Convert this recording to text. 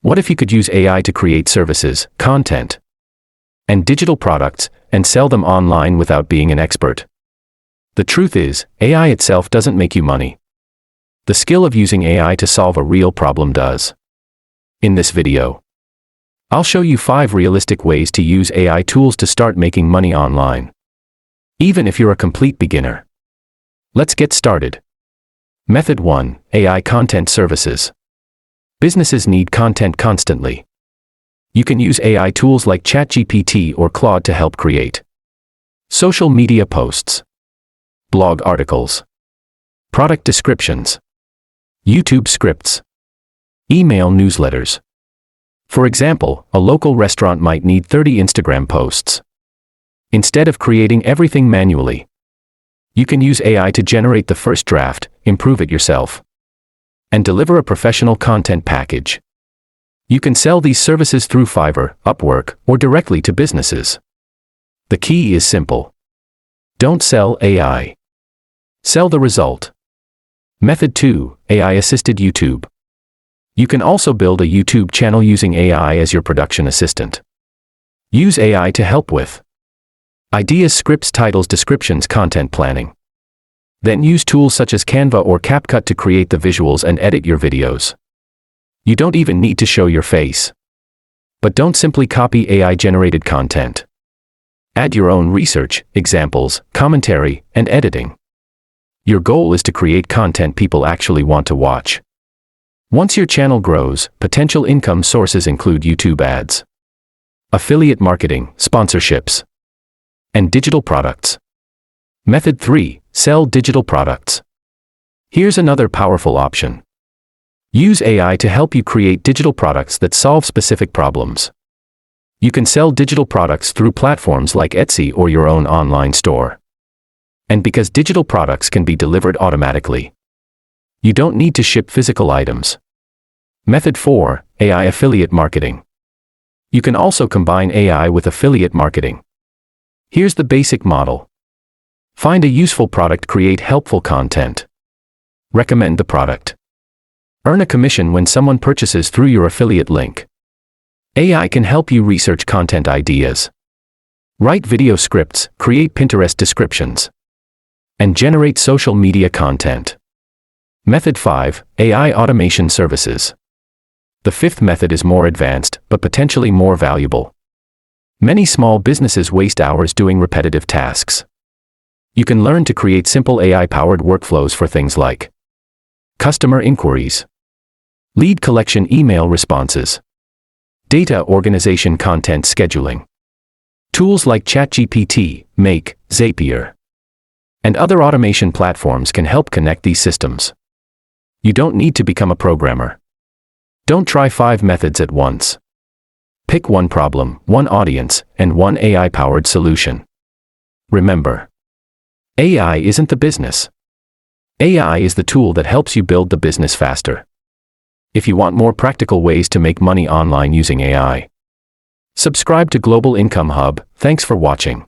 What if you could use AI to create services, content, and digital products, and sell them online without being an expert? The truth is, AI itself doesn't make you money. The skill of using AI to solve a real problem does. In this video, I'll show you 5 realistic ways to use AI tools to start making money online, even if you're a complete beginner. Let's get started. Method 1. AI content services. Businesses need content constantly. You can use AI tools like ChatGPT or Claude to help create social media posts, blog articles, product descriptions, YouTube scripts, email newsletters. For example, a local restaurant might need 30 Instagram posts. Instead of creating everything manually, you can use AI to generate the first draft, improve it yourself, and deliver a professional content package. You can sell these services through Fiverr, Upwork, or directly to businesses. The key is simple. Don't sell AI. Sell the result. Method 2. AI-assisted YouTube. You can also build a YouTube channel using AI as your production assistant. Use AI to help with ideas, scripts, titles, descriptions, content planning. Then use tools such as Canva or CapCut to create the visuals and edit your videos. You don't even need to show your face. But don't simply copy AI-generated content. Add your own research, examples, commentary, and editing. Your goal is to create content people actually want to watch. Once your channel grows, potential income sources include YouTube ads, affiliate marketing, sponsorships, and digital products. Method 3. Sell digital products. Here's another powerful option. Use AI to help you create digital products that solve specific problems. You can sell digital products through platforms like Etsy or your own online store. And because digital products can be delivered automatically, you don't need to ship physical items. Method 4. AI affiliate marketing. You can also combine AI with affiliate marketing. Here's the basic model. Find a useful product, create helpful content. Recommend the product. Earn a commission when someone purchases through your affiliate link. AI can help you research content ideas, write video scripts, create Pinterest descriptions, and generate social media content. Method 5. AI automation services. The 5th method is more advanced, but potentially more valuable. Many small businesses waste hours doing repetitive tasks. You can learn to create simple AI-powered workflows for things like customer inquiries, lead collection, email responses, data organization, content scheduling. Tools like ChatGPT, Make, Zapier, and other automation platforms can help connect these systems. You don't need to become a programmer. Don't try 5 methods at once. Pick one problem, one audience, and one AI-powered solution. Remember, AI isn't the business. AI is the tool that helps you build the business faster. If you want more practical ways to make money online using AI, subscribe to Global Income Hub. Thanks for watching.